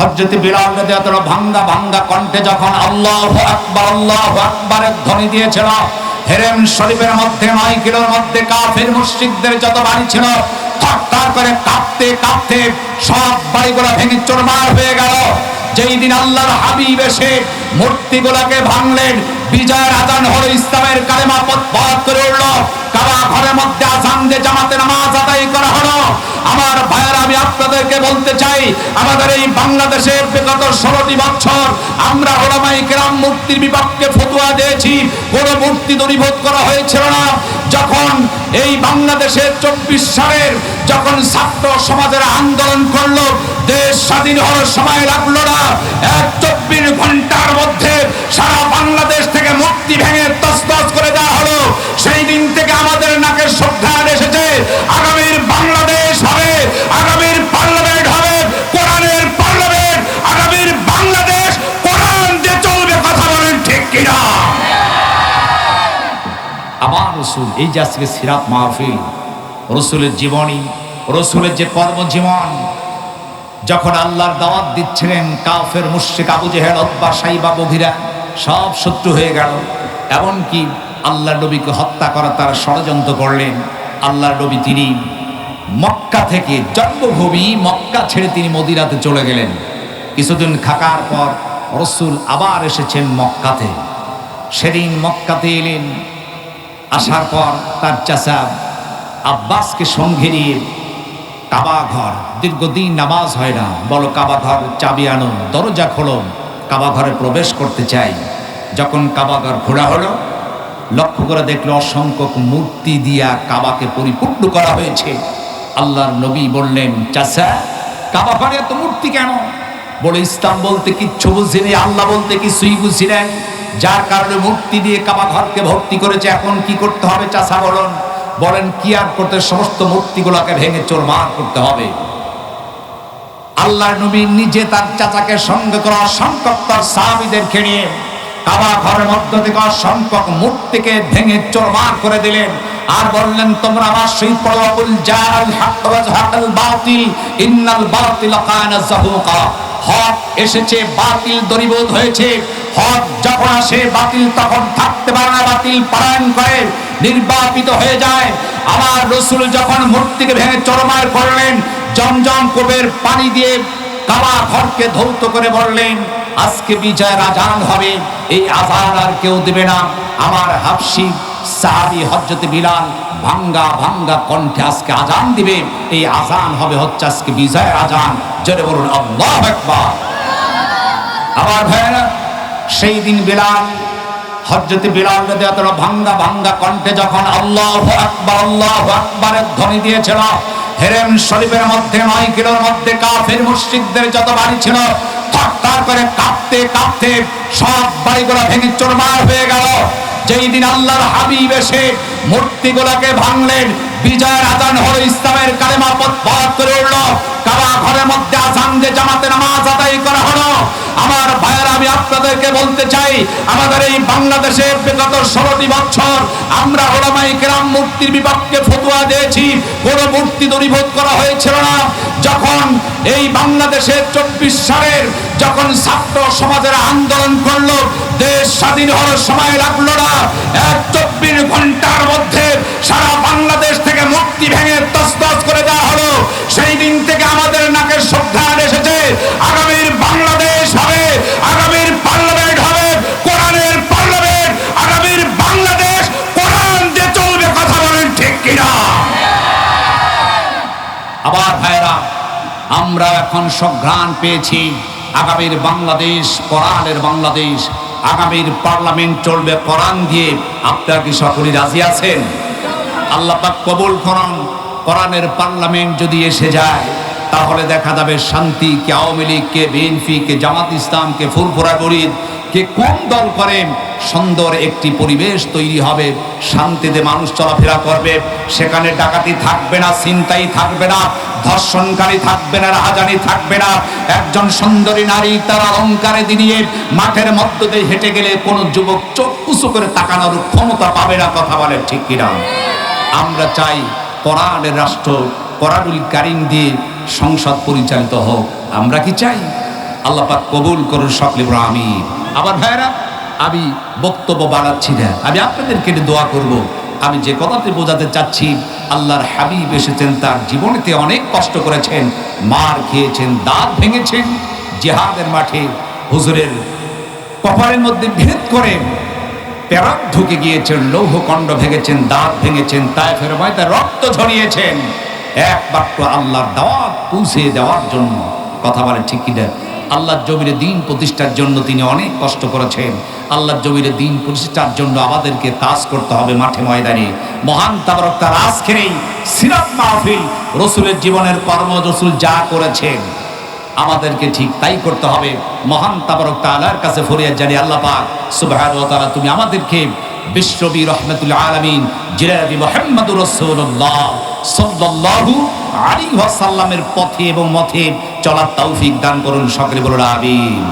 হযরত বিলাল রাদিয়াল্লাহু আনহু ভাঙ্গা ভাঙ্গা কণ্ঠে যখন আল্লাহু আকবারের ধ্বনি দিয়েছিল, হেরেম শরীফের মধ্যে 9 কিলোর মধ্যে কাফের মুশরিকদের যত বাড়ি ছিল থরথর করে কাঁপতে কাঁপতে সব বাড়িগুলো ভেঙে চুরমার হয়ে গেল। যেই দিন আল্লাহর হাবিব এসে মূর্তিগুলোকে ভাঙলেন, বিজয়ের আজান হলো, ইসলামের কালেমা পথ করে উঠল, কাবা ঘরের মধ্যে আজান দিয়ে জামাতে নামাজ আদায় করা হলো। আমার ভাইয়েরা, আমি আপনাদেরকে বলতে চাই, আমাদের এই বাংলাদেশে বিগত 16টি বছর আমরা উলামায়ে কেরাম মূর্তির বিপক্ষে ফতোয়া দিয়েছি, কোন মূর্তি দূরীভূত করা হয়েছিল না। যখন এই বাংলাদেশের 24 সালের যখন ছাত্র সমাজের আন্দোলন করলো, দেশ স্বাধীন হওয়ার সময় লাগলো না, 24 ঘন্টার মধ্যে সারা বাংলাদেশ থেকে মূর্তি ভেঙে তছনছ করে দেওয়া হলো। সেই দিন থেকে আমাদের নাকের শ্রদ্ধা এসেছে, আগামীর বাংলাদেশ হবে, আগামীর পার্লামেন্ট হবে কোরআনের পার্লামেন্ট, আগামীর বাংলাদেশ কোরআন দিয়ে চলবে। কথা বলেন ঠিক কিনা? আমার রাসূল, এই যে আজকে সিরাত মাহফিল, রাসূলের জীবনী, রাসূলের যে কর্মজীবন, যখন আল্লাহর দাওয়াত দিচ্ছিলেন, কাফের মুশরিক আবু জেহেল, উতবা, সাইবা, বগীরা সব শত্রু হয়ে গেল। এমনকি আল্লাহর নবীকে হত্যা করার তারা ষড়যন্ত্র করলেন। আল্লাহর নবী তিনি মক্কা থেকে, জন্মভূমি মক্কা ছেড়ে তিনি মদিনাতে চলে গেলেন। কিছুদিন থাকার পর রাসূল আবার এসেছেন মক্কাতে। সেদিন মক্কাতে এলেন, আসার পর তার চাচা আব্বাসকে সঙ্গে নিয়ে কাবা ঘর, দীর্ঘদিন নামাজ হয় না, বলো কাবা ঘর চাবি আনো, দরজা খোলো, কাবা ঘরে প্রবেশ করতে চাই। যখন কাবা ঘর খোলা হলো, লক্ষ্য করে দেখলো অসংখ্য মূর্তি দিয়া কাবাকে পরিপূর্ণ করা হয়েছে। আল্লাহর নবী বললেন, চাচা কাবা ঘরে এত মূর্তি কেন? বলে, ইসলাম বলতে কিচ্ছু বুঝি নেই, আল্লাহ বলতে কিছুই বুঝি নাই, যার কারণে মূর্তি দিয়ে কাবা ঘরকে ভর্তি করেছে। এখন কি করতে হবে চাচা বলুন? বলেন, কি আর করতে, সমস্ত মূর্তিগুলোকে ভেঙে চুরমার করতে হবে। আল্লাহর নবী নিজে তার চাচাকে সঙ্গে করে অসংখ্য তার সাহাবীদেরকে নিয়ে কাবা ঘরের মধ্য থেকে অসংখ্য মূর্তিকে ভেঙে চুরমার করে দিলেন। আর বললেন, তোমরা আমার সহিত পড়ো, কুল জাআল হক ওয়া যাহাকাল বাতিল ইন্নাল বাতিলা কানা যাহুকা। হক এসেছে, বাতিল দূরীভূত হয়েছে। হক যখন আসে, বাতিল তখন থাকতে পারে না, বাতিল পলায়ন করে, নির্বাপিত হয়ে যায়। আমার রাসূল যখন মূর্তিকে ভেঙে চুরমার করলেন, জমজম কূপের পানি দিয়ে কাবা ঘরকে ধৌত করে বললেন, আজকে বিজয়ের আজান হবে, এই আজান আর কেউ দেবে না। আমার হাবশী সাহাবী হযরত বিলাল ভাঙ্গা ভাঙ্গা কণ্ঠে আজকে আজান দিবে, এই আজান হবে হচ্ছে আজকে বিজয়ের আজান। জোরে বলুন আল্লাহু আকবার। আমার ভাইয়েরা, সেই দিন বিলাল, হযরত বিলাল রাদিয়াল্লাহু আনহু ভাঙ্গা ভাঙ্গা কণ্ঠে যখন আল্লাহু আকবারের ধ্বনি দিয়েছিল, হেরেম শরীফের মধ্যে 9 কিলোর মধ্যে কাফের মুশরিকদের যত বাড়ি ছিল থরথর করে কাঁপতে কাঁপতে সব বাড়িগুলো ভেঙে চুরমার হয়ে গেল। যেই দিন আল্লাহর হাবিব এসে মূর্তিগুলোকে ভাঙলেন, বিজয়ের আজান হলো, ইসলামের কালেমা পথ করে উঠল, কাবা ঘরের মধ্যে আজান দিয়ে জামাতে নামাজ আদায় করা হলো। আমার ভাইয়েরা, আমি আপনাদেরকে বলতে চাই, আমাদের এই বাংলাদেশের বিগত 16টি বছর আমরা উলামায়ে কেরাম মূর্তির বিপক্ষে ফতোয়া দিয়েছি, কোন মূর্তি দূরীভূত করা হয়েছিল না। যখন এই বাংলাদেশের 24 সালের যখন ছাত্র সমাজের আন্দোলন করলো, দেশ স্বাধীন হওয়ার সময় লাগলো না, 24 ঘন্টার মধ্যে সারা বাংলাদেশ থেকে মূর্তি ভেঙে তছনছ করে দেওয়া হলো। সেই দিন থেকে আমাদের নাকের শ্রদ্ধা এসেছে, আগামীর বাংলাদেশ হবে, আগামীর পার্লামেন্ট হবে কোরআনের পার্লামেন্ট, আগামীর বাংলাদেশ কোরআন দিয়ে চলবে। কথা বলেন ঠিক কিনা? আবার ভাইরা, আমরা এখন সঘ্রাণ পেয়েছি, আগামীর বাংলাদেশ কোরআনের বাংলাদেশ, আগামীর পার্লামেন্ট চলবে কোরআন দিয়ে। আপনারা কি সকলেই রাজি আছেন? আল্লাহ পাক কবুল করুন। কোরআনের পার্লামেন্ট যদি এসে যায়, তাহলে দেখা যাবে শান্তি, কে আওয়ামী লীগ, কে বিএনপি, কে জামাত ইসলাম, কে ফুরফুরা গরিব, কে কোন দল করেন, সুন্দর একটি পরিবেশ তৈরি হবে, শান্তিতে মানুষ চলাফেরা করবে। সেখানে ডাকাতি থাকবে না, ছিনতাই থাকবে না, ধর্ষণকারী থাকবে না, রাহাজানি থাকবে না। একজন সুন্দরী নারী তার অলঙ্কারে দিয়ে মাঠের মধ্য দিয়ে হেঁটে গেলে কোনো যুবক চোখ উঁচু করে তাকানোর ক্ষমতা পাবে না। কথা বলে ঠিক কিনা? আমরা চাই কোরআনের রাষ্ট্র, কোরআনুল কারীম দিয়ে সংসদ পরিচালিত হোক। আমরা কি চাই? আল্লাহ পাক কবুল করুন সকলে বলুন আমিন। আবার ভাইরা, আমি বক্তব্য বাড়াচ্ছি না, আমি আপনাদেরকে দোয়া করব। আমি যে কথাটি বোঝাতে চাচ্ছি, আল্লাহর হাবিব এসেছেন, তার জীবনেতে অনেক কষ্ট করেছেন, মার খেয়েছেন, দাঁত ভেঙেছেন, জিহাদের মাঠে হুজুরের কপালের মধ্যে ভেদ করে প্যারাক ঢুকে গিয়েছেন, লৌহকণ্ড ভেঙেছেন, দাঁত ভেঙেছেন, তায়েফের ময়দানে রক্ত ঝরিয়েছেন একমাত্র আল্লাহর দাওয়াত পৌঁছে দেওয়ার জন্য। কথা বলে ঠিক কিনা? আল্লাহর জমিনে দিন প্রতিষ্ঠার জন্য তিনি অনেক কষ্ট করেছেন। আল্লাহর জমিনে দিন প্রতিষ্ঠার জন্য আমাদেরকে কাজ করতে হবে মাঠে ময়দানে। মহান তাবারক তার আজকের সিরাত মাহফিল, রসুলের জীবনের কর্ম, রসুল যা করেছেন আমাদেরকে ঠিক তাই করতে হবে। মহান তাবারক তাআলার কাছে ফরিয়াদ জানি, আল্লাহ পাক সুবহানাহু ওয়া তাআলা তুমি আমাদেরকে বিশ্বনবী রাহমাতুল আলামিন জিনাবি মুহাম্মদুর রাসূলুল্লাহ সাল্লাল্লাহু আলাইহি ওয়াসাল্লামের পথে এবং মতে চলার তৌফিক দান করুন। সকলে বলুন আমিন।